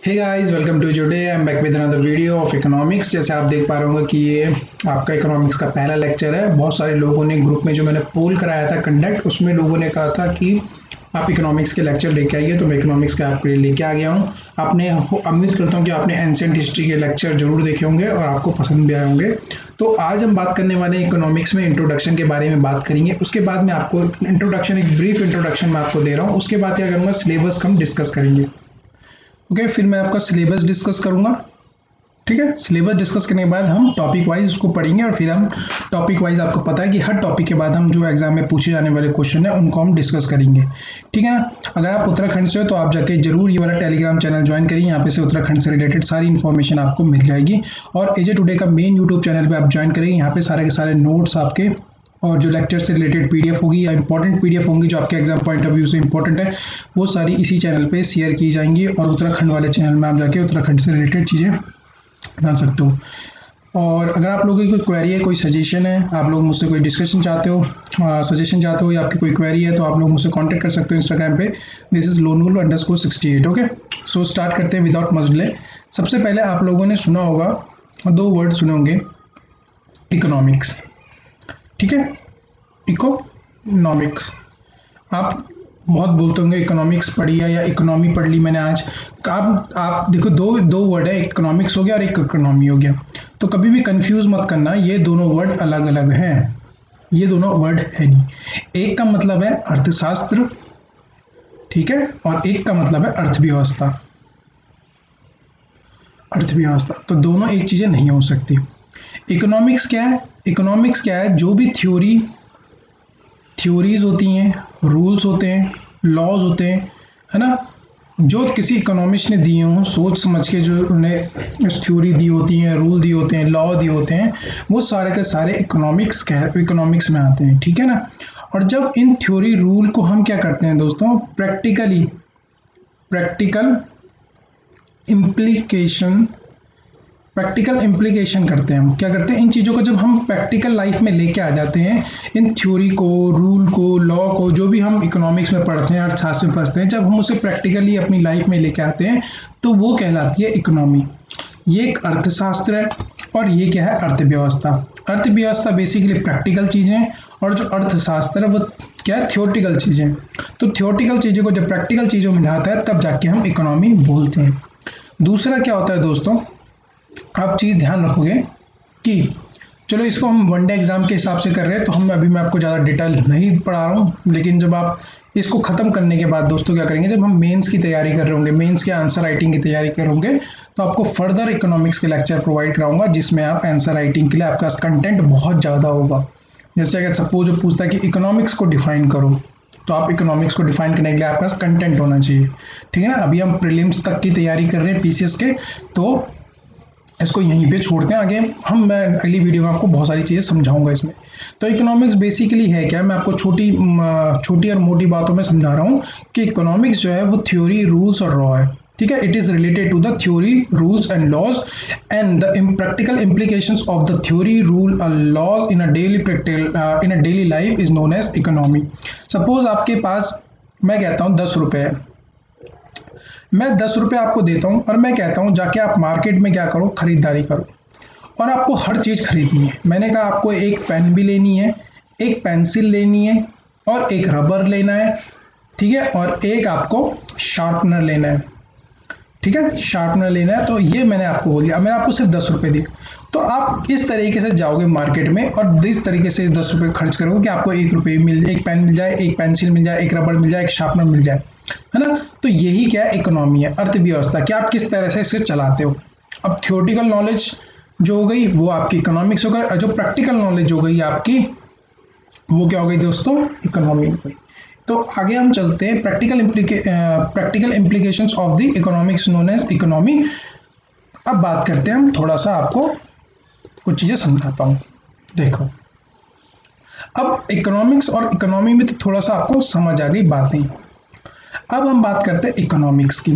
Hey guys, welcome to today I am back with another video of economics. जैसे आप देख पा रहे होंगे कि ये आपका इकोनॉमिक्स का पहला लेक्चर है। बहुत सारे लोगों ने ग्रुप में जो मैंने पोल कराया था कंडक्ट, उसमें लोगों ने कहा था कि आप इकोनॉमिक्स के लेक्चर लेके आइए, तो मैं इकोनॉमिक्स के आपके लिए लेके आ गया हूँ। आपने उम्मीद करता हूँ कि आपने एंशिएंट हिस्ट्री के लेक्चर जरूर देखे होंगे और आपको पसंद भी आए होंगे। तो आज हम बात करने वाले हैं इकोनॉमिक्स में इंट्रोडक्शन के बारे में बात करेंगे। उसके बाद मैं आपको इंट्रोडक्शन, एक ब्रीफ इंट्रोडक्शन मैं आपको दे रहा हूँ। उसके बाद क्या करूँगा, सिलेबस हम डिस्कस करेंगे। ओके, फिर मैं आपका सिलेबस डिस्कस करूंगा। ठीक है, सिलेबस डिस्कस करने के बाद हम टॉपिक वाइज उसको पढ़ेंगे और फिर हम टॉपिक वाइज, आपको पता है कि हर टॉपिक के बाद हम जो एग्जाम में पूछे जाने वाले क्वेश्चन है उनको हम डिस्कस करेंगे। ठीक है ना। अगर आप उत्तराखंड से हो तो आप जाके जरूर ये वाला टेलीग्राम चैनल ज्वाइन करिए। यहाँ पे से उत्तराखंड से रिलेटेड सारी इन्फॉर्मेशन आपको मिल जाएगी। और एजे टुडे का मेन यूट्यूब चैनल पर आप ज्वाइन करिए। यहाँ पे सारे के सारे नोट्स आपके और जो लेक्चर से रिलेटेड पीडीएफ होगी या इंपॉर्टेंट पीडीएफ होंगी जो आपके एग्जाम पॉइंट ऑफ व्यू से इंपॉर्टेंट है, वो सारी इसी चैनल पे शेयर की जाएंगी। और उत्तराखंड वाले चैनल में आप जाके उत्तराखंड से रिलेटेड चीज़ें जान सकते हो। और अगर आप लोगों की कोई क्वेरी है, कोई सजेशन है, आप लोग मुझसे कोई डिस्कशन चाहते हो, सजेशन चाहते हो या आपकी कोई क्वेरी है, तो आप लोग मुझसे कांटेक्ट कर सकते हो इंस्टाग्राम पे। दिस इज लोनवुल_68। ओके, सो स्टार्ट करते हैं विदाउट मच डिले। सबसे पहले आप लोगों ने सुना होगा, दो वर्ड सुने होंगे, इकोनॉमिक्स। ठीक है, इकोनॉमिक्स। आप बहुत बोलते होंगे इकोनॉमिक्स पढ़ी है या इकोनॉमी पढ़ ली मैंने आज। आप देखो, दो दो वर्ड है, इकोनॉमिक्स हो गया और एक इकोनॉमी हो गया। तो कभी भी कंफ्यूज मत करना, ये दोनों वर्ड अलग अलग हैं। ये दोनों वर्ड है नहीं। एक का मतलब है अर्थशास्त्र, ठीक है, और एक का मतलब है अर्थव्यवस्था। अर्थव्यवस्था, तो दोनों एक चीजें नहीं हो सकती। इकोनॉमिक्स क्या है? इकोनॉमिक्स क्या है? जो भी थ्योरीज होती हैं, रूल्स होते हैं, लॉज होते हैं, है ना, जो किसी इकोनॉमिस्ट ने दिए हों सोच समझ के, जो उन्हें थ्योरी दी होती हैं, रूल दिए होते हैं, लॉ दिए होते हैं, वो सारे के सारे इकोनॉमिक्स में आते हैं। ठीक है ना। और जब इन थ्योरी रूल को हम क्या करते हैं दोस्तों, प्रैक्टिकल इम्प्लीकेशन करते हैं। हम क्या करते हैं, इन चीज़ों को जब हम प्रैक्टिकल लाइफ में लेके आ जाते हैं, इन थ्योरी को, रूल को, लॉ को, जो भी हम इकोनॉमिक्स में पढ़ते हैं, अर्थशास्त्र में पढ़ते हैं, जब हम उसे प्रैक्टिकली अपनी लाइफ में लेके आते हैं तो वो कहलाती है इकोनॉमी। ये एक अर्थशास्त्र है और ये क्या है, अर्थव्यवस्था। अर्थव्यवस्था बेसिकली प्रैक्टिकल चीज़ें और जो अर्थशास्त्र है वो क्या है, थ्योरेटिकल चीज़ें। तो थ्योरेटिकल चीज़ों को जब प्रैक्टिकल चीज़ों में लाता है तब जाके हम इकोनॉमी बोलते हैं। दूसरा क्या होता है दोस्तों, आप चीज़ ध्यान रखोगे कि चलो इसको हम वनडे एग्जाम के हिसाब से कर रहे हैं, तो मैं आपको ज़्यादा डिटेल नहीं पढ़ा रहा हूँ, लेकिन जब आप इसको ख़त्म करने के बाद दोस्तों क्या करेंगे, जब हम मेंस की तैयारी कर रहे होंगे, मेंस के आंसर राइटिंग की तैयारी कर होंगे, तो आपको फर्दर इकोनॉमिक्स के लेक्चर प्रोवाइड कराऊंगा जिसमें आप आंसर राइटिंग के लिए आपका कंटेंट बहुत ज़्यादा होगा। जैसे अगर सपोज जो पूछता है कि इकोनॉमिक्स को डिफाइन करो, तो आप इकोनॉमिक्स को डिफाइन करने के लिए आपके पास कंटेंट होना चाहिए। ठीक है ना। अभी हम प्रीलिम्स तक की तैयारी कर रहे हैं पीसीएस के, तो इसको यहीं पे छोड़ते हैं। आगे मैं अगली वीडियो में आपको बहुत सारी चीज़ें समझाऊंगा इसमें। तो इकोनॉमिक्स बेसिकली है क्या, मैं आपको छोटी और मोटी बातों में समझा रहा हूँ कि इकोनॉमिक्स जो है वो थ्योरी, रूल्स और लॉ है। ठीक है, it is related to the theory, rules and laws and the practical implications of the theory, rule और laws in a daily life is known as economy. Suppose आपके पास, मैं कहता हूँ 10 रुपये है, मैं 10 रुपये आपको देता हूँ और मैं कहता हूँ जाके आप मार्केट में क्या करो, खरीदारी करो, और आपको हर चीज़ खरीदनी है। मैंने कहा आपको एक पेन भी लेनी है, एक पेंसिल लेनी है और एक रबर लेना है, ठीक है, और एक आपको शार्पनर लेना है। ठीक है, शार्पनर लेना है। तो ये मैंने आपको बोल दिया, मैंने आपको सिर्फ 10 रुपये दिए। तो आप इस तरीके से जाओगे मार्केट में और इस तरीके से 10 रुपये खर्च करोगे कि आपको 1 रुपये मिल, एक पेन मिल जाए, एक पेंसिल मिल जाए, एक रबड़ मिल जाए, एक शार्पनर मिल जाए, है ना। तो यही क्या है, इकोनॉमी है, अर्थव्यवस्था। कि आप किस तरह से इसे चलाते हो। अब थियोरेटिकल नॉलेज जो हो गई वो आपकी इकोनॉमिक्स हो गई, और जो प्रैक्टिकल नॉलेज हो गई आपकी, वो क्या हो गई दोस्तों, इकोनॉमी हो गई। तो आगे हम चलते हैं, practical implications of the economics known as economy. अब बात करते हैं हम, थोड़ा सा आपको कुछ चीज़ें समझाता हूँ। देखो, अब इकोनॉमिक्स और इकोनॉमी में तो थोड़ा सा आपको समझ आ गई बातें। अब हम बात करते हैं इकोनॉमिक्स की।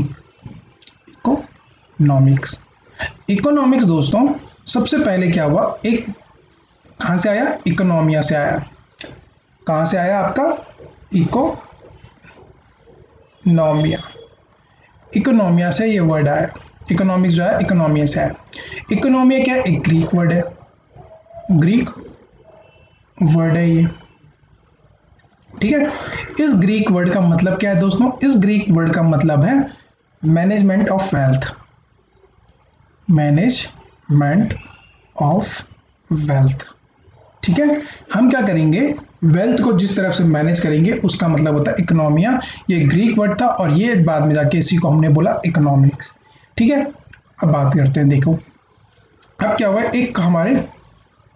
इकोनॉमिक्स दोस्तों, सबसे पहले क्या हुआ, एक कहाँ से आया, इकोनॉमिया से आया। कहाँ से आया आपका, इकोनॉमिया। इकोनॉमिया से ये वर्ड आया, इकोनॉमिक्स जो है इकोनॉमिया से आया। इकोनॉमिया क्या है, एक ग्रीक वर्ड है, ग्रीक वर्ड है ये, ठीक है। इस ग्रीक वर्ड का मतलब क्या है दोस्तों, इस ग्रीक वर्ड का मतलब है management of wealth, management of wealth, ठीक है। हम क्या करेंगे, वेल्थ को जिस तरफ से मैनेज करेंगे उसका मतलब होता है इकोनॉमिया। ये ग्रीक वर्ड था और ये बाद में जाके इसी को हमने बोला इकोनॉमिक्स, ठीक है। अब बात करते हैं, देखो अब क्या हुआ, एक हमारे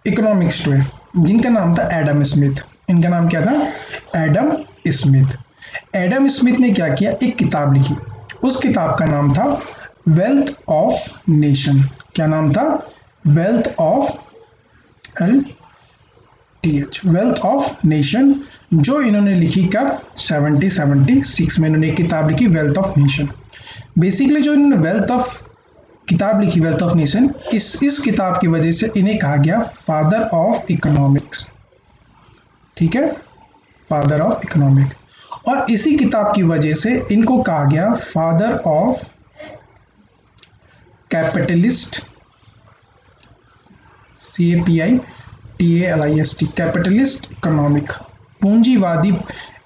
इकोनॉमिक्स है जिनका नाम था एडम स्मिथ, इनका नाम क्या था, एडम स्मिथ। एडम स्मिथ ने क्या किया, एक किताब लिखी, उस किताब का नाम था वेल्थ ऑफ नेशन। क्या नाम था, wealth of wealth of nation, जो इन्होंने लिखी कब, 1776 में इन्होंने एक किताब लिखी वेल्थ ऑफ नेशन। बेसिकली जो इन्होंने वेल्थ ऑफ किताब लिखी वेल्थ ऑफ नेशन, इस किताब की वजह से इन्हें कहा गया फादर ऑफ इकोनॉमिक्स, ठीक है, फादर ऑफ इकोनॉमिक्स। और इसी किताब की वजह से इनको कहा गया father of capitalist, CAPITALIST, capitalist economic, पूंजीवादी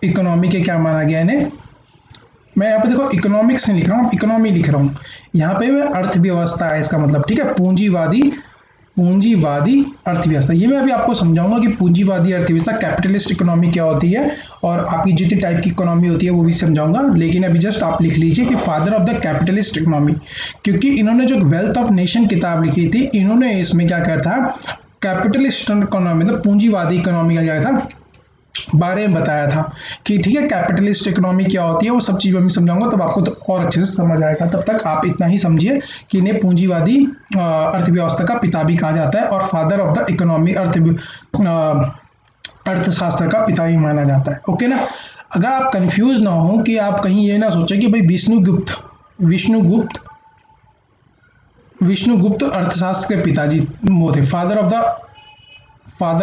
इकोनॉमी के क्या माना गया इन्हें। मैं यहाँ पे देखो इकोनॉमिक्स नहीं लिख रहा हूँ, इकोनॉमी लिख रहा हूँ, यहाँ पे मैं अर्थव्यवस्था है इसका मतलब, ठीक है। पूंजीवादी अर्थव्यवस्था, ये मैं अभी आपको समझाऊंगा कि पूंजीवादी अर्थव्यवस्था कैपिटलिस्ट इकोनॉमी क्या होती है, और आपकी जितनी टाइप की इकोनॉमी होती है वो भी समझाऊंगा। लेकिन अभी जस्ट आप लिख लीजिए कि father of the capitalist economy, क्योंकि इन्होंने जो वेल्थ ऑफ नेशन किताब लिखी थी, इन्होंने इसमें क्या कहा था, कैपिटलिस्ट इकोनॉमी मतलब पूंजीवादी इकोनॉमी का क्या था, बारे में बताया था कि ठीक है कैपिटलिस्ट इकोनॉमी क्या होती है, वो सब चीज़ मैं समझाऊंगा, तब आपको तो और अच्छे से समझ आएगा। तब तक आप इतना ही समझिए कि इन्हें पूंजीवादी अर्थव्यवस्था का पिता भी कहा जाता है और फादर ऑफ द इकोनॉमी, अर्थशास्त्र का पिता भी माना जाता है, ओके ना। अगर आप कंफ्यूज ना हो कि आप कहीं ये ना सोचें कि भाई विष्णुगुप्त अर्थशास्त्र के पिताजी वो थे, फादर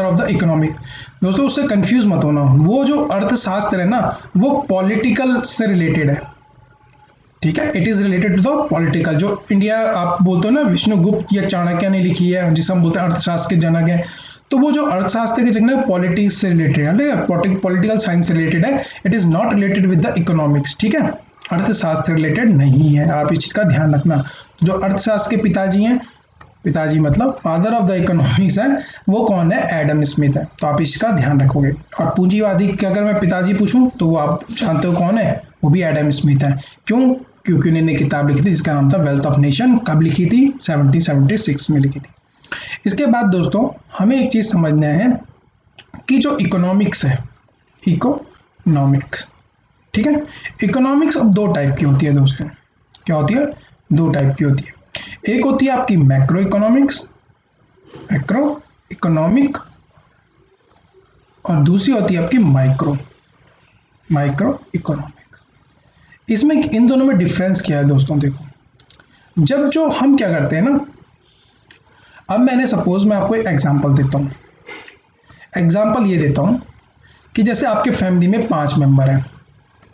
ऑफ द इकोनॉमिक। दोस्तों उससे कंफ्यूज मत होना, वो जो अर्थशास्त्र है ना वो पॉलिटिकल से रिलेटेड है, ठीक है, it is related to the political. जो इंडिया आप बोलते हो ना विष्णुगुप्त या चाणक्य ने लिखी है, जिसे हम बोलते हैं अर्थशास्त्र के जनक है, तो वो जो अर्थशास्त्र के जनक है पॉलिटिक्स से रिलेटेड है, पॉलिटिकल साइंस से रिलेटेड है, it is not related with the economics, ठीक है, अर्थशास्त्र रिलेटेड नहीं है, आप इस चीज का ध्यान रखना। जो अर्थशास्त्र के पिताजी हैं, पिताजी मतलब फादर ऑफ द इकोनॉमिक्स है, वो कौन है, एडम स्मिथ है, तो आप इसका ध्यान रखोगे। और पूंजीवादी के अगर मैं पिताजी पूछूं तो वो आप जानते हो कौन है, वो भी एडम स्मिथ है। क्यों, क्योंकि उन्होंने किताब लिखी थी जिसका नाम था वेल्थ ऑफ नेशन। कब लिखी थी, 1776 में लिखी थी। इसके बाद दोस्तों हमें एक चीज समझना है कि जो इकोनॉमिक्स है, इकोनॉमिक्स, ठीक है, इकोनॉमिक्स अब दो टाइप की होती है दोस्तों। क्या होती है, दो टाइप की होती है। एक होती है आपकी मैक्रो इकोनॉमिक, और दूसरी होती है आपकी माइक्रो इकोनॉमिक। इसमें इन दोनों में डिफरेंस क्या है दोस्तों, देखो जब जो हम क्या करते हैं ना, अब मैंने सपोज मैं आपको एक एग्जांपल देता हूं, एग्जांपल ये देता हूं कि जैसे आपके फैमिली में 5 मेंबर हैं,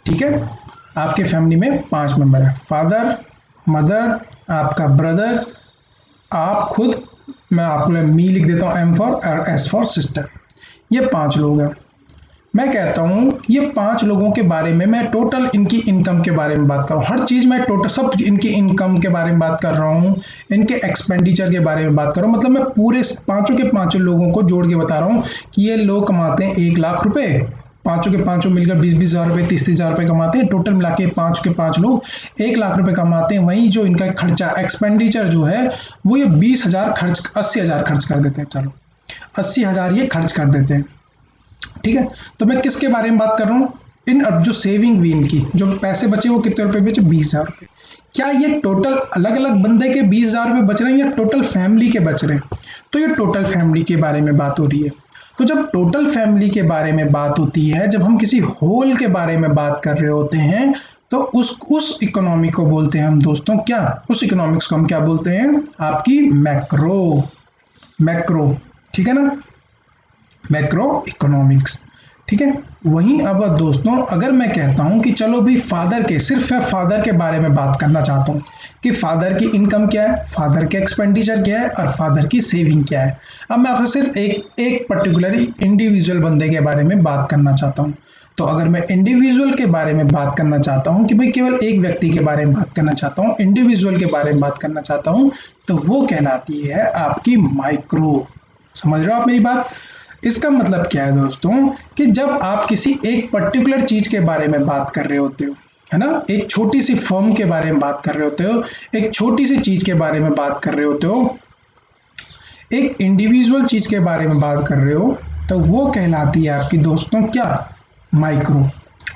ठीक है, आपके फैमिली में 5 मेंबर है, फादर, मदर, आपका ब्रदर, आप खुद, मैं आपको मी लिख देता हूँ, एम फॉर और एस फॉर सिस्टर, ये 5 लोग हैं। मैं कहता हूँ ये 5 लोगों के बारे में मैं टोटल इनकी इनकम के बारे में बात कर रहा हूँ, हर चीज़ मैं टोटल सब इनकी इनकम के बारे में बात कर रहा हूँ, इनके एक्सपेंडिचर के बारे में बात कर रहा हूँ, मतलब मैं पूरे 5 के 5 लोगों को जोड़ के बता रहा हूँ कि ये लोग कमाते हैं 1 लाख रुपए, 5 के 5 मिलकर 20-20 हज़ार रुपये, 30-30 हज़ार रुपये कमाते हैं, टोटल मिला के 5 के 5 लोग 1 लाख रुपए कमाते हैं। वहीं जो इनका खर्चा एक्सपेंडिचर जो है वो ये 20,000 खर्च, 80,000 खर्च कर देते हैं, चलो 80,000 ये खर्च कर देते हैं, ठीक है। तो मैं किसके बारे में बात कर रहा हूँ, इन अब जो सेविंग हुई इनकी, जो पैसे बचे वो कितने रुपए बचे, 20,000 रुपये। क्या ये टोटल अलग अलग बंदे के 20,000 रुपये बच रहे हैं या टोटल फैमिली के बच रहे हैं, तो ये टोटल फैमिली के बारे में बात हो रही है। तो जब टोटल फैमिली के बारे में बात होती है, जब हम किसी होल के बारे में बात कर रहे होते हैं, तो उस इकोनॉमी को बोलते हैं हम दोस्तों क्या, उस इकोनॉमिक्स को हम क्या बोलते हैं, आपकी मैक्रो, ठीक है ना, मैक्रो इकोनॉमिक्स, ठीक है। वहीं अब दोस्तों अगर मैं कहता हूं कि चलो भी फादर के, सिर्फ मैं फादर के बारे में बात करना चाहता हूं कि फादर की इनकम क्या है, फादर के एक्सपेंडिचर क्या है और फादर की सेविंग क्या है। अब मैं आपसे सिर्फ एक पर्टिकुलर इंडिविजुअल बंदे के बारे में बात करना चाहता हूं। तो अगर मैं इंडिविजुअल के बारे में बात करना चाहता हूं कि भाई केवल एक व्यक्ति के बारे में बात करना चाहता हूं, इंडिविजुअल के बारे में बात करना चाहता हूं, तो वो कहलाती है आपकी माइक्रो। समझ रहे हो आप मेरी बात? इसका मतलब क्या है दोस्तों कि जब आप किसी एक पर्टिकुलर चीज के बारे में बात कर रहे होते हो, है ना, एक छोटी सी फर्म के बारे में बात कर रहे होते हो, एक छोटी सी चीज के बारे में बात कर रहे होते हो, एक इंडिविजुअल चीज के बारे में बात कर रहे हो, तो वो कहलाती है आपकी दोस्तों क्या, माइक्रो।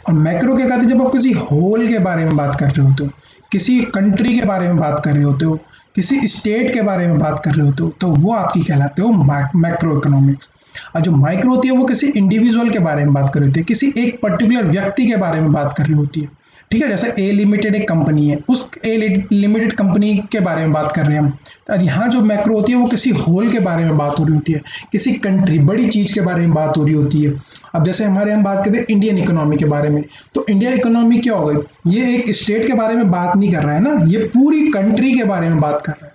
और मैक्रो क्या कहते हैं, जब आप किसी होल के बारे में बात कर रहे होते हो, किसी कंट्री के बारे में बात कर रहे होते हो, किसी स्टेट के बारे में बात कर रहे होते हो, तो वो आपकी कहलाते हो मैक्रो इकोनॉमिक्स। और जो माइक्रो होती है वो किसी इंडिविजुअल के बारे में बात कर रही होती है, किसी एक पर्टिकुलर व्यक्ति के बारे में बात कर रही होती है। ठीक है, जैसे ए लिमिटेड एक कंपनी है, उस ए लिमिटेड कंपनी के बारे में बात कर रहे हैं हम। और यहाँ जो मैक्रो होती है वो किसी होल के बारे में बात हो रही होती है, किसी कंट्री, बड़ी चीज के बारे में बात हो रही होती है। अब जैसे हम बात करते हैं इंडियन इकोनॉमी के बारे में, तो इंडियन इकोनॉमी क्या हो गई, ये एक स्टेट के बारे में बात नहीं कर रहा है ना, ये पूरी कंट्री के बारे में बात कर रहा है।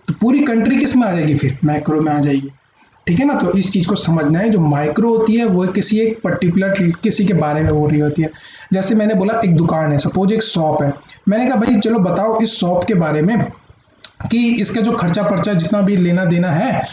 तो पूरी कंट्री किस में आ जाएगी, फिर मैक्रो में आ जाएगी। ठीक है ना, तो इस चीज को समझना है, जो माइक्रो होती है वो किसी एक पर्टिकुलर किसी के बारे में हो रही होती है। जैसे मैंने बोला एक दुकान है, सपोज एक शॉप है, मैंने कहा भाई चलो बताओ इस शॉप के बारे में कि इसका जो खर्चा पर्चा जितना भी लेना देना है,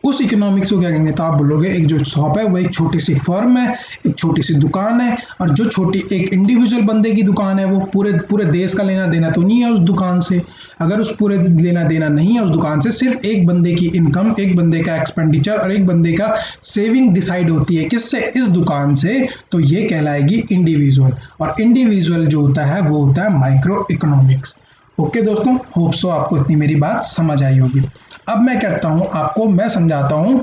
उस इकोनॉमिक्स को क्या कहेंगे, तो आप बोलोगे एक जो शॉप है वो एक छोटी सी फर्म है, एक छोटी सी दुकान है, और जो छोटी एक इंडिविजुअल बंदे की दुकान है वो पूरे देश का लेना देना तो नहीं है उस दुकान से। अगर उस पूरे लेना देना नहीं है उस दुकान से, सिर्फ एक बंदे की इनकम, एक बंदे का एक्सपेंडिचर और एक बंदे का सेविंग डिसाइड होती है किससे, इस दुकान से, तो ये कहलाएगी इंडिविजुअल। और इंडिविजुअल जो होता है वो होता है माइक्रो इकोनॉमिक्स। ओके दोस्तों, होप सो आपको इतनी मेरी बात समझ आई होगी। अब मैं कहता हूं आपको, मैं समझाता हूं,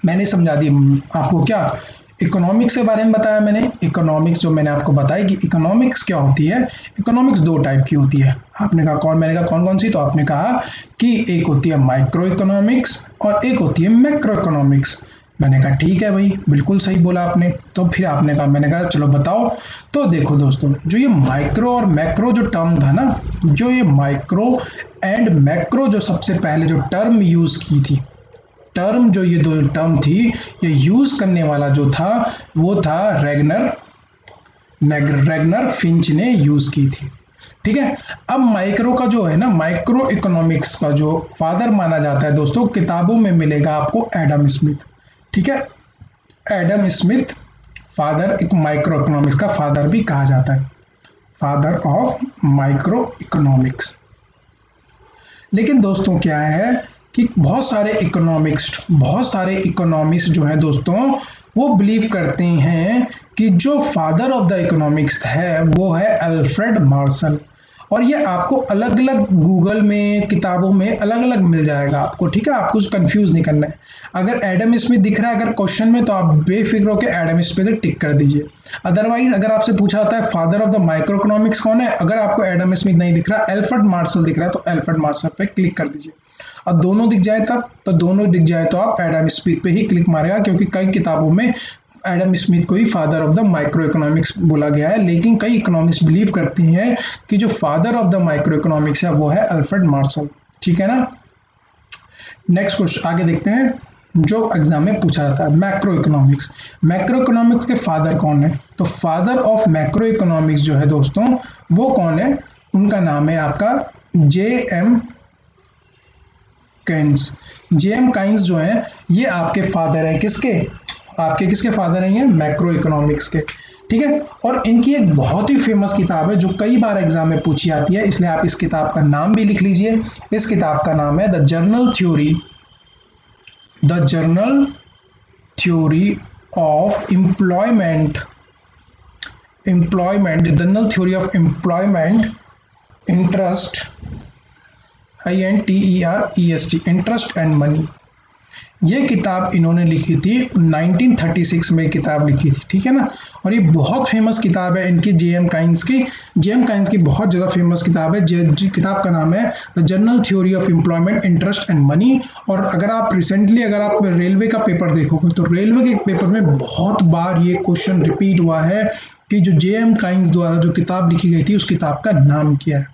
मैंने समझा दी आपको क्या, इकोनॉमिक्स के बारे में बताया मैंने। इकोनॉमिक्स जो मैंने आपको बताया कि इकोनॉमिक्स क्या होती है, इकोनॉमिक्स दो टाइप की होती है। आपने कहा कौन, मैंने कहा कौन कौन सी, तो आपने कहा कि एक होती है माइक्रो इकोनॉमिक्स और एक होती है मैक्रो इकोनॉमिक्स। मैंने कहा ठीक है भाई, बिल्कुल सही बोला आपने। तो फिर आपने कहा, मैंने कहा चलो बताओ। तो देखो दोस्तों, जो ये माइक्रो और मैक्रो जो टर्म था ना, जो ये माइक्रो एंड मैक्रो जो सबसे पहले जो टर्म यूज की थी, टर्म जो ये दो टर्म थी, ये यूज करने वाला जो था वो था रैगनर फिंच ने यूज की थी। ठीक है, अब माइक्रो का जो है ना, माइक्रो इकोनॉमिक्स का जो फादर माना जाता है दोस्तों, किताबों में मिलेगा आपको एडम स्मिथ। ठीक है, Adam Smith father micro economics का फादर भी कहा जाता है, फादर ऑफ माइक्रो इकोनॉमिक्स। लेकिन दोस्तों क्या है कि बहुत सारे इकोनॉमिस्ट जो हैं दोस्तों, वो बिलीव करते हैं कि जो फादर ऑफ द इकोनॉमिक्स है वो है अल्फ्रेड मार्शल। और ये आपको अलग अलग गूगल में, किताबों में अलग अलग मिल जाएगा आपको। ठीक है, आपको कंफ्यूज नहीं करना है। अगर एडम स्मिथ दिख रहा है अगर क्वेश्चन में, तो आप बेफिक्र होकर एडम स्मिथ टिक कर दीजिए। अदरवाइज अगर आपसे पूछा जाता है father of the micro economics कौन है, अगर आपको एडम स्मिथ नहीं दिख रहा, अल्फ्रेड मार्शल दिख रहा है, तो अल्फ्रेड मार्शल पे क्लिक कर दीजिए। और दोनों दिख जाए तब, तो दोनों दिख जाए तो आप एडम स्मिथ पे ही क्लिक मारेगा, क्योंकि कई किताबों में एडम स्मिथ को ही father of the micro economics बोला गया है। लेकिन कई इकोनॉमिस्ट बिलीव करते हैं कि जो father of the micro economics है वो है अल्फ्रेड मार्शल। ठीक है ना, नेक्स्ट क्वेश्चन आगे देखते हैं, जो एग्जाम में पूछा जाता है मैक्रो इकोनॉमिक्स। मैक्रो इकोनॉमिक्स के फादर कौन है, तो फादर ऑफ मैक्रो इकोनॉमिक्स जो है दोस्तों, वो कौन है, उनका नाम है आपका J.M. काइन्स। J.M. काइन्स जो है ये आपके फादर है, किसके फादर हैं, ये मैक्रो इकोनॉमिक्स के। ठीक है, और इनकी एक बहुत ही फेमस किताब है जो कई बार एग्जाम में पूछी जाती है, इसलिए आप इस किताब का नाम भी लिख लीजिए। इस किताब का नाम है the journal theory of employment, journal theory of employment, interest, INTEREST, interest and money. ये किताब इन्होंने लिखी थी 1936 में, किताब लिखी थी, ठीक है ना। और ये बहुत फेमस किताब है इनकी, जेएम काइंस की। जेएम काइंस की बहुत ज़्यादा फेमस किताब है। किताब का नाम है the general theory of employment, interest and money. और अगर आप रिसेंटली अगर आप रेलवे का पेपर देखोगे तो रेलवे के पेपर में बहुत बार ये क्वेश्चन रिपीट हुआ है कि जो जेएम काइंस द्वारा जो किताब लिखी गई थी उस किताब का नाम क्या है।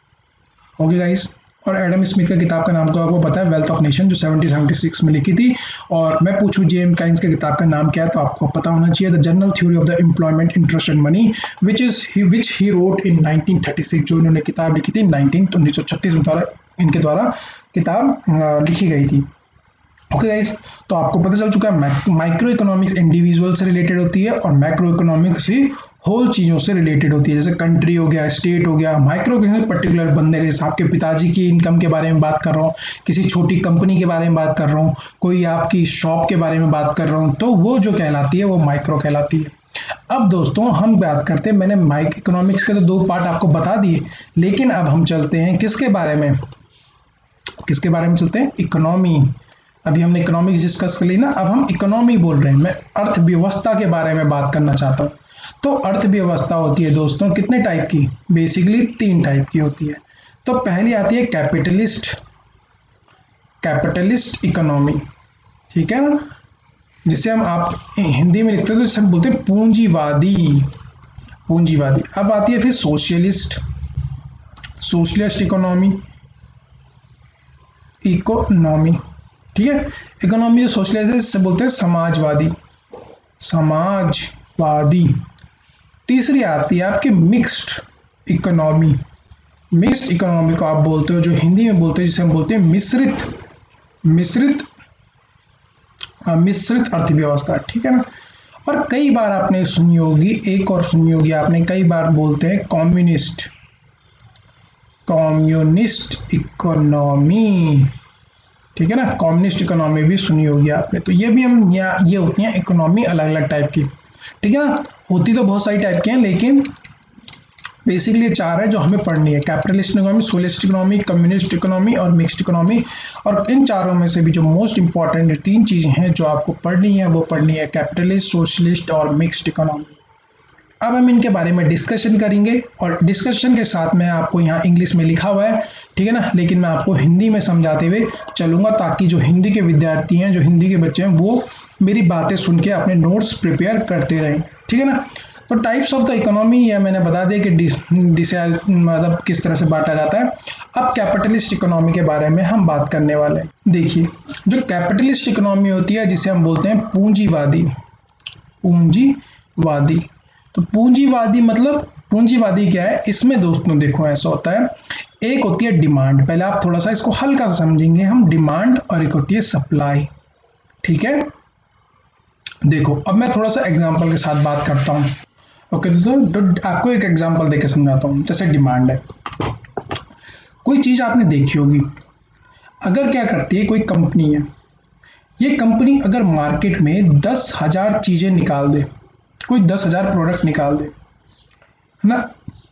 Okay guys. और एडम स्मिथ का किताब का नाम तो आपको पता है, वेल्थ ऑफ नेशन, जो 1776 में लिखी थी। और मैं पूछूं जेएम काइंस के किताब का नाम क्या है तो आपको पता होना चाहिए, the general theory of the employment, interest and money, which he wrote in 1936, जो इन्होंने किताब लिखी थी 1936 में द्वारा इनके द्वारा किताब लिखी गई थी। ओके गाइस, तो आपको पता चल चुका है माइक्रो इकोनॉमिक्स इंडिविजुअल से रिलेटेड होती है और मैक्रो इकोनॉमिक्स ही होल चीज़ों से रिलेटेड होती है, जैसे कंट्री हो गया, स्टेट हो गया। माइक्रो इकोनॉमिक्स पर्टिकुलर बंदे के, जैसे आपके पिताजी की इनकम के बारे में बात कर रहा हूँ, किसी छोटी कंपनी के बारे में बात कर रहा हूँ, कोई आपकी शॉप के बारे में बात कर रहा हूँ, तो वो जो कहलाती है वो माइक्रो कहलाती है। अब दोस्तों हम बात करते हैं, मैंने माइक्रो इकोनॉमिक्स के तो 2 पार्ट आपको बता दिए, लेकिन अब हम चलते हैं किसके बारे में चलते हैं, इकोनॉमी। अभी हमने इकोनॉमिक्स डिस्कस कर ली ना, अब हम इकोनॉमी बोल रहे हैं। मैं अर्थव्यवस्था के बारे में बात करना चाहता हूँ। तो अर्थव्यवस्था होती है दोस्तों कितने टाइप की, बेसिकली 3 टाइप की होती है। तो पहली आती है कैपिटलिस्ट इकोनॉमी, ठीक है ना, जिसे हम आप हिंदी में लिखते हैं तो जिसे हम बोलते हैं पूंजीवादी। अब आती है फिर सोशलिस्ट इकोनॉमी, ठीक है। इकोनॉमी जो सोशलिस्ट से बोलते हैं समाजवादी। तीसरी आती है आपकी मिक्स्ड इकोनॉमी को आप बोलते हो, जो हिंदी में बोलते हैं, जिसे हम बोलते हैं मिश्रित अर्थव्यवस्था, ठीक है ना। और कई बार आपने सुनी होगी, एक और सुनी होगी आपने, कई बार बोलते हैं कम्युनिस्ट इकोनॉमी, ठीक है ना। कम्युनिस्ट इकोनॉमी भी सुनी होगी आपने। तो ये भी हम ये होती हैं इकोनॉमी अलग अलग टाइप की, ठीक है ना। होती तो बहुत सारी टाइप की हैं, लेकिन बेसिकली 4 है जो हमें पढ़नी है, capitalist economy, socialist economy, communist economy और मिक्स्ड इकोनॉमी। और इन चारों में से भी जो मोस्ट इंपॉर्टेंट 3 चीजें हैं जो आपको पढ़नी है, वो पढ़नी है कैपिटलिस्ट, सोशलिस्ट और मिक्स्ड इकोनॉमी। अब हम इनके बारे में डिस्कशन करेंगे, और डिस्कशन के साथ में आपको यहाँ इंग्लिश में लिखा हुआ है, ठीक है ना, लेकिन मैं आपको हिंदी में समझाते हुए चलूंगा, ताकि जो हिंदी के विद्यार्थी हैं, जो हिंदी के बच्चे हैं, वो मेरी बातें सुन के अपने नोट्स प्रिपेयर करते रहें, ठीक है ना। तो टाइप्स ऑफ द इकोनॉमी ये मैंने बता दिया कि मतलब किस तरह से बांटा जाता है। अब कैपिटलिस्ट इकोनॉमी के बारे में हम बात करने वाले हैं। देखिए, जो कैपिटलिस्ट इकोनॉमी होती है, जिसे हम बोलते हैं पूंजीवादी। तो पूंजीवादी क्या है, इसमें दोस्तों देखो ऐसा होता है, एक होती है डिमांड, पहले आप थोड़ा सा इसको हल्का समझेंगे हम, डिमांड, और एक होती है सप्लाई, ठीक है। देखो अब मैं थोड़ा सा एग्जांपल के साथ बात करता हूँ। ओके दोस्तों, आपको एक एग्जांपल देकर समझाता हूँ। जैसे डिमांड है, कोई चीज आपने देखी होगी, अगर क्या करती है, कोई कंपनी है, ये कंपनी अगर मार्केट में 10,000 चीजें निकाल दे, कोई 10,000 प्रोडक्ट निकाल दे, है ना,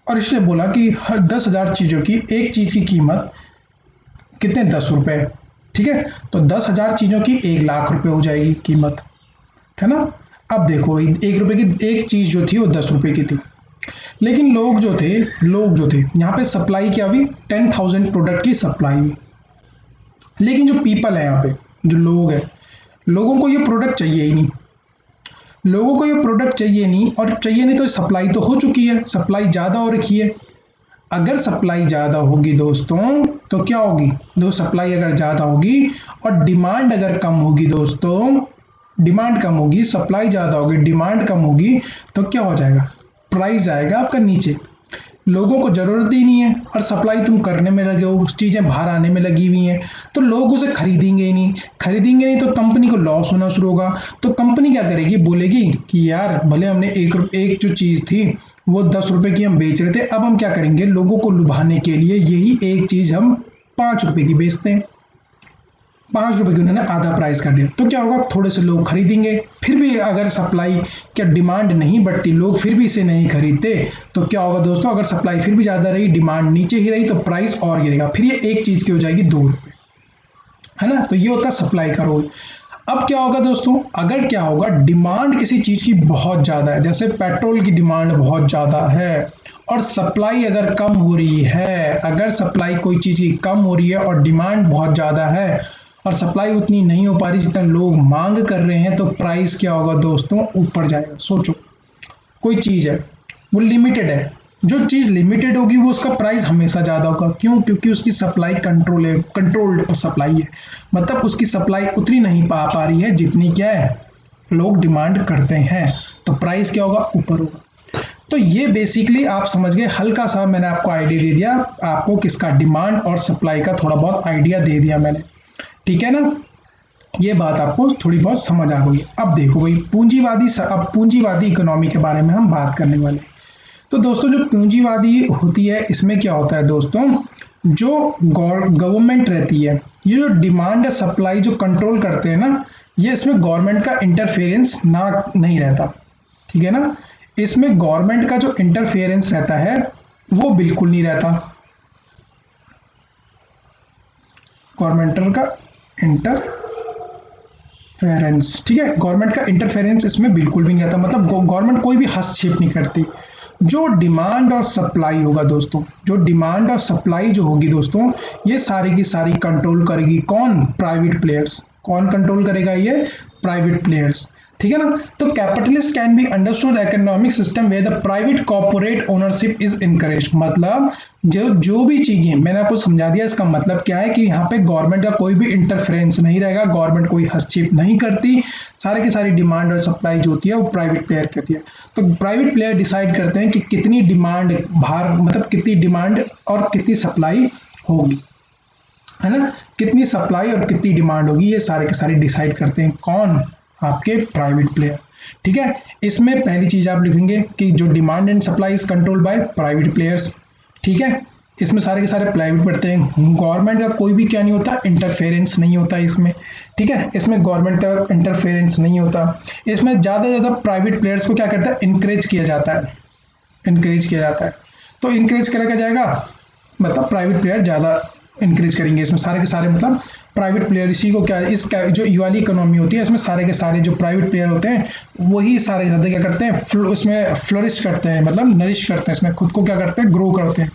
और इसने बोला कि हर 10,000 चीजों की एक चीज की कीमत कितने, 10 रुपए, ठीक है। तो 10,000 चीजों की 1,00,000 रुपए हो जाएगी कीमत, है ना। अब देखो 1 रुपए की एक चीज जो थी वो 10 रुपए की थी, लेकिन लोग जो थे यहाँ पे सप्लाई क्या हुई, 10,000 प्रोडक्ट की सप्लाई हुई। लेकिन जो पीपल है यहाँ पे, जो लोग हैं, लोगों को ये प्रोडक्ट चाहिए ही नहीं, और चाहिए नहीं तो सप्लाई तो हो चुकी है, सप्लाई ज़्यादा हो रखी है। अगर सप्लाई ज़्यादा होगी दोस्तों तो क्या होगी, सप्लाई अगर ज़्यादा होगी और डिमांड अगर कम होगी दोस्तों, डिमांड कम होगी, सप्लाई ज़्यादा होगी, डिमांड कम होगी, तो क्या हो जाएगा, प्राइस आएगा आपका नीचे। लोगों को ज़रूरत ही नहीं है और सप्लाई तुम करने में लगे हो, चीज़ें बाहर आने में लगी हुई हैं, तो लोग उसे खरीदेंगे ही नहीं, तो कंपनी को लॉस होना शुरू होगा। तो कंपनी क्या करेगी, बोलेगी कि यार भले हमने एक जो चीज़ थी वो 10 रुपए की हम बेच रहे थे, अब हम क्या करेंगे, लोगों को लुभाने के लिए यही एक चीज़ हम 5 रुपए की बेचते हैं। 5 रुपए की उन्होंने आधा प्राइस कर दिया, तो क्या होगा, थोड़े से लोग खरीदेंगे। फिर भी अगर सप्लाई क्या डिमांड नहीं बढ़ती, लोग फिर भी इसे नहीं खरीदते, तो क्या होगा दोस्तों, अगर सप्लाई फिर भी ज़्यादा रही, डिमांड नीचे ही रही, तो प्राइस और गिरेगा, फिर ये एक चीज़ की हो जाएगी 2 रुपये, है ना। तो ये होता है सप्लाई का रोल। अब क्या होगा दोस्तों, अगर क्या होगा डिमांड किसी चीज की बहुत ज्यादा है, जैसे पेट्रोल की डिमांड बहुत ज्यादा है और सप्लाई अगर कम हो रही है, अगर सप्लाई कोई चीज की कम हो रही है और डिमांड बहुत ज्यादा है और सप्लाई उतनी नहीं हो पा रही जितना लोग मांग कर रहे हैं, तो प्राइस क्या होगा दोस्तों, ऊपर जाएगा। सोचो कोई चीज है वो लिमिटेड है, जो चीज लिमिटेड होगी वो उसका प्राइस हमेशा ज्यादा होगा। क्यों? क्योंकि उसकी सप्लाई कंट्रोल्ड सप्लाई है, मतलब उसकी सप्लाई उतनी नहीं पा रही है जितनी क्या है लोग डिमांड करते हैं, तो प्राइस क्या होगा, ऊपर होगा। तो ये बेसिकली आप समझ गए, हल्का सा मैंने आपको आइडिया दे दिया, आपको किसका, डिमांड और सप्लाई का थोड़ा बहुत आइडिया दे दिया मैंने, ठीक है ना। ये बात आपको थोड़ी बहुत समझ आ गई। अब देखो भाई अब पूंजीवादी इकोनॉमी के बारे में हम बात करने वाले हैं। तो दोस्तों जो पूंजीवादी होती है इसमें क्या होता है दोस्तों, जो गवर्नमेंट रहती है, ये जो डिमांड है सप्लाई जो कंट्रोल करते हैं ना, ये इसमें गवर्नमेंट का इंटरफेरेंस नहीं रहता, ठीक है ना। इसमें गवर्नमेंट का जो इंटरफेरेंस रहता है वो बिल्कुल नहीं रहता, गवर्नमेंट का इंटरफेरेंस, ठीक है, गवर्नमेंट का इंटरफेरेंस इसमें बिल्कुल भी नहीं रहता, मतलब गवर्नमेंट कोई भी हस्तक्षेप नहीं करती। जो डिमांड और सप्लाई होगा दोस्तों, जो डिमांड और सप्लाई जो होगी दोस्तों, ये सारी की सारी कंट्रोल करेगी कौन, प्राइवेट प्लेयर्स। कौन कंट्रोल करेगा, ये प्राइवेट प्लेयर्स, ठीक है ना। तो capitalist can be understood economic system where the private corporate ownership is encourage, मतलब जो भी चीजें मैंने आपको समझा दिया, इसका मतलब क्या है कि यहाँ पे गवर्नमेंट का कोई भी इंटरफेरेंस नहीं रहेगा, गवर्नमेंट कोई हस्तक्षेप नहीं करती, सारे की सारी डिमांड और सप्लाई जो होती है वो प्राइवेट प्लेयर करती है। तो प्राइवेट प्लेयर डिसाइड करते हैं कि कितनी डिमांड मतलब कितनी डिमांड और कितनी सप्लाई होगी, है ना, कितनी सप्लाई और कितनी डिमांड होगी, ये सारे के सारे डिसाइड करते हैं कौन, आपके प्राइवेट प्लेयर, ठीक है। इसमें पहली चीज आप लिखेंगे कि जो demand and supply is controlled by private players, ठीक है। इसमें सारे के सारे प्राइवेट पढ़ते हैं, गवर्नमेंट का कोई भी क्या नहीं होता, इंटरफेरेंस नहीं होता इसमें, ठीक है, इसमें गवर्नमेंट का इंटरफेरेंस नहीं होता। इसमें ज़्यादा से ज़्यादा प्राइवेट प्लेयर्स को क्या करता है, इनकरेज किया जाता है, इनकरेज किया जाता है। तो इनकरेज करा जाएगा, मतलब प्राइवेट प्लेयर ज़्यादा इंक्रीज करेंगे इसमें, सारे के सारे मतलब प्राइवेट प्लेयर, इसी को क्या जो ये वाली इकोनॉमी होती है इसमें सारे के सारे जो प्राइवेट प्लेयर होते हैं वही सारे ज़्यादा क्या करते हैं, इसमें फ्लोरिश करते हैं, मतलब नरिश करते हैं, इसमें खुद को क्या करते हैं, ग्रो करते हैं,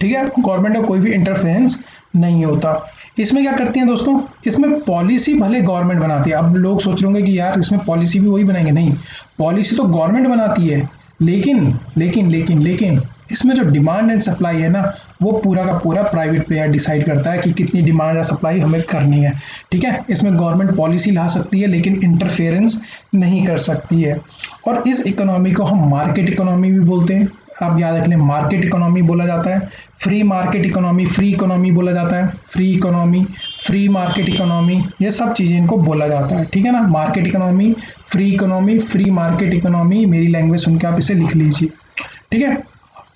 ठीक है। गवर्नमेंट का कोई भी इंटरफेरेंस नहीं होता। इसमें क्या करती हैं दोस्तों, इसमें पॉलिसी भले गवर्नमेंट बनाती है। अब लोग सोच रहे होंगे कि यार इसमें पॉलिसी भी वही बनाएंगे, नहीं, पॉलिसी तो गवर्नमेंट बनाती है, लेकिन लेकिन लेकिन लेकिन इसमें जो डिमांड एंड सप्लाई है ना, वो पूरा का पूरा प्राइवेट प्लेयर डिसाइड करता है कि कितनी डिमांड और सप्लाई हमें करनी है, ठीक है। इसमें गवर्नमेंट पॉलिसी ला सकती है लेकिन इंटरफेरेंस नहीं कर सकती है। और इस इकोनॉमी को हम मार्केट इकोनॉमी भी बोलते हैं, आप याद रख लें, मार्केट इकोनॉमी बोला जाता है, free market economy, free economy बोला जाता है, free economy, free market economy, ये सब चीज़ें इनको बोला जाता है, ठीक है ना। Market economy, free market economy, मेरी लैंग्वेज सुन के आप इसे लिख लीजिए, ठीक है।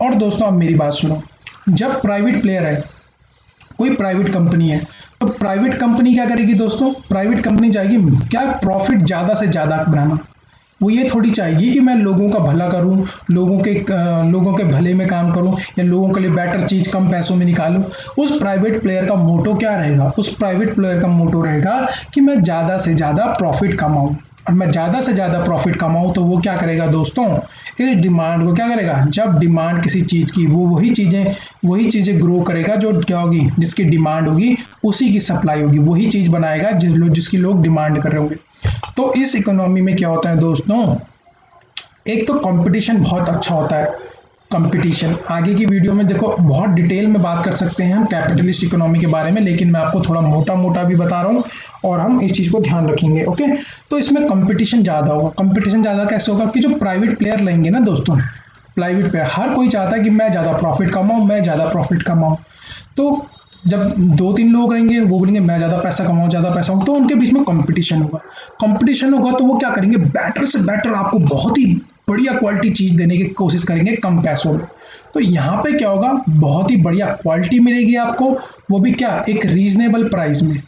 और दोस्तों आप मेरी बात सुनो, जब प्राइवेट प्लेयर है, कोई प्राइवेट कंपनी है, तो प्राइवेट कंपनी क्या करेगी दोस्तों, प्राइवेट कंपनी चाहेगी क्या, प्रॉफिट ज़्यादा से ज़्यादा बनाना। वो ये थोड़ी चाहेगी कि मैं लोगों का भला करूं, लोगों के भले में काम करूं, या लोगों के लिए बेटर चीज़ कम पैसों में निकालूं। उस प्राइवेट प्लेयर का मोटो क्या रहेगा, उस प्राइवेट प्लेयर का मोटो रहेगा कि मैं ज़्यादा से ज़्यादा प्रॉफिट कमाऊं, और मैं ज़्यादा से ज़्यादा प्रॉफिट कमाऊं तो वो क्या करेगा दोस्तों, इस डिमांड को क्या करेगा, जब डिमांड किसी चीज़ की, वो वही चीज़ें ग्रो करेगा जो क्या होगी, जिसकी डिमांड होगी उसी की सप्लाई होगी, वही चीज़ बनाएगा जिसकी लोग डिमांड कर रहे होंगे। तो इस इकोनॉमी में क्या होता है दोस्तों, एक तो कंपटीशन बहुत अच्छा होता है, कंपटीशन आगे की वीडियो में देखो बहुत डिटेल में बात कर सकते हैं हम कैपिटलिस्ट इकोनॉमी के बारे में, लेकिन मैं आपको थोड़ा मोटा मोटा भी बता रहा हूँ और हम इस चीज़ को ध्यान रखेंगे, ओके। तो इसमें कंपटीशन ज़्यादा होगा। कंपटीशन ज़्यादा कैसे होगा कि जो प्राइवेट प्लेयर लेंगे ना दोस्तों, प्राइवेट प्लेयर हर कोई चाहता है कि मैं ज़्यादा प्रॉफिट कमाऊँ, मैं ज़्यादा प्रॉफिट कमाऊँ। तो जब 2-3 लोग रहेंगे वो बोलेंगे मैं ज़्यादा पैसा कमाऊँ, ज़्यादा पैसा कमाऊँ, तो उनके बीच में कंपटीशन होगा। कंपटीशन होगा तो वो क्या करेंगे, बेटर से बेटर आपको बहुत ही बढ़िया क्वालिटी चीज़ देने की कोशिश करेंगे कम पैसों में। तो यहाँ पे क्या होगा, बहुत ही बढ़िया क्वालिटी मिलेगी आपको, वो भी क्या, एक रीजनेबल प्राइस में,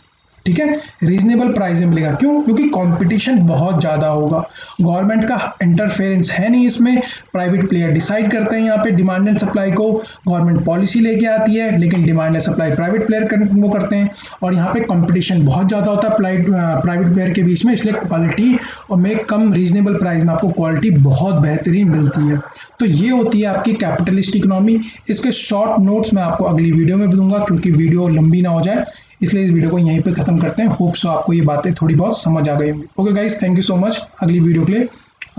ठीक है, रीजनेबल प्राइस में मिलेगा। क्यों? क्योंकि कंपटीशन बहुत ज़्यादा होगा, गवर्नमेंट का इंटरफेरेंस है नहीं इसमें, प्राइवेट प्लेयर डिसाइड करते हैं यहाँ पे डिमांड एंड सप्लाई को, गवर्नमेंट पॉलिसी लेके आती है लेकिन demand and supply private player वो करते हैं, और यहाँ पे कंपटीशन बहुत ज़्यादा होता है प्राइवेट प्लेयर के बीच में, इसलिए क्वालिटी और में कम रीजनेबल प्राइस में आपको क्वालिटी बहुत बेहतरीन मिलती है। तो ये होती है आपकी कैपिटलिस्ट इकोनॉमी। इसके शॉर्ट नोट्स मैं आपको अगली वीडियो में दूंगा क्योंकि वीडियो लंबी ना हो जाए, इसलिए इस वीडियो को यहीं पे खत्म करते हैं। होप सो आपको ये बातें थोड़ी बहुत समझ आ गई होंगी। Okay guys, thank you so much. अगली वीडियो के लिए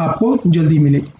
आपको जल्दी मिलेगी।